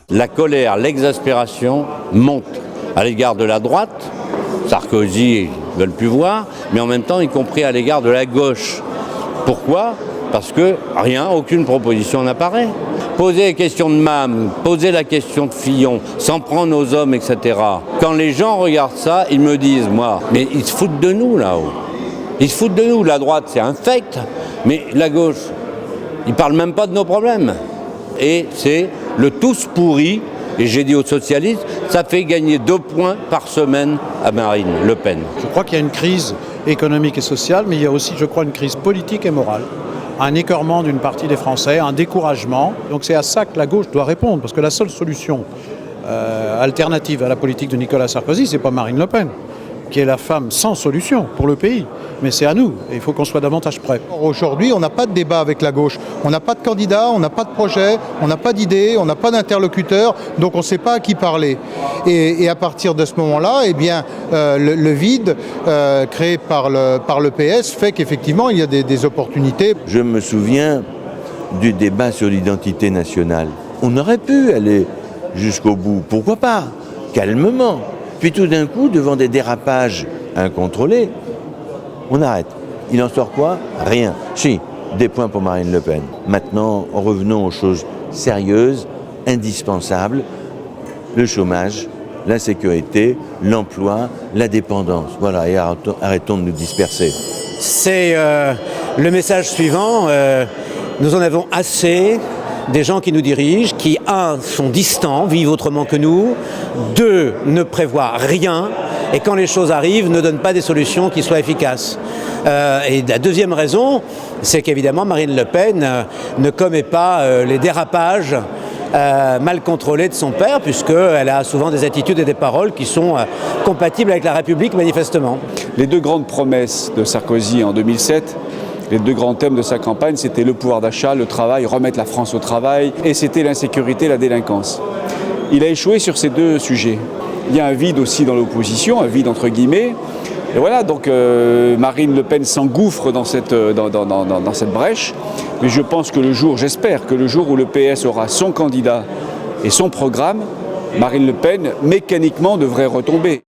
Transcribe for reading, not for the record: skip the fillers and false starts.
La colère, l'exaspération montent à l'égard de la droite. Sarkozy ne veulent plus voir, mais en même temps, y compris à l'égard de la gauche. Pourquoi ? Parce que rien, aucune proposition n'apparaît. Poser les questions de MAM, poser la question de Fillon, s'en prendre aux hommes, etc. Quand les gens regardent ça, ils me disent, moi, mais ils se foutent de nous là-haut. Ils se foutent de nous. La droite, c'est infect, mais la gauche, ils ne parlent même pas de nos problèmes. Et c'est le tous pourri, et j'ai dit aux socialistes, ça fait gagner 2 points par semaine à Marine Le Pen. Je crois qu'il y a une crise économique et sociale, mais il y a aussi, je crois, une crise politique et morale. Un écœurement d'une partie des Français, un découragement. Donc c'est à ça que la gauche doit répondre, parce que la seule solution alternative à la politique de Nicolas Sarkozy, c'est pas Marine Le Pen, qui est la femme sans solution pour le pays. Mais c'est à nous, et il faut qu'on soit davantage prêts. Aujourd'hui, on n'a pas de débat avec la gauche. On n'a pas de candidat, on n'a pas de projet, on n'a pas d'idée, on n'a pas d'interlocuteur, donc on ne sait pas à qui parler. Et à partir de ce moment-là, eh bien, le vide créé par le PS fait qu'effectivement, il y a des opportunités. Je me souviens du débat sur l'identité nationale. On aurait pu aller jusqu'au bout, pourquoi pas, calmement. Puis tout d'un coup, devant des dérapages incontrôlés, on arrête. Il en sort quoi ? Rien. Si, des points pour Marine Le Pen. Maintenant, revenons aux choses sérieuses, indispensables, le chômage, l'insécurité, l'emploi, la dépendance. Voilà, et arrêtons de nous disperser. C'est le message suivant. Nous en avons assez des gens qui nous dirigent, qui, 1, sont distants, vivent autrement que nous, 2, ne prévoient rien, et quand les choses arrivent, ne donnent pas des solutions qui soient efficaces. Et la deuxième raison, c'est qu'évidemment Marine Le Pen ne commet pas les dérapages mal contrôlés de son père, puisqu'elle a souvent des attitudes et des paroles qui sont compatibles avec la République, manifestement. Les 2 grandes promesses de Sarkozy en 2007, les 2 grands thèmes de sa campagne, c'était le pouvoir d'achat, le travail, remettre la France au travail, et c'était l'insécurité, la délinquance. Il a échoué sur ces 2 sujets. Il y a un vide aussi dans l'opposition, un vide entre guillemets. Et voilà, donc Marine Le Pen s'engouffre dans cette brèche. Mais je pense que j'espère que le jour où le PS aura son candidat et son programme, Marine Le Pen mécaniquement devrait retomber.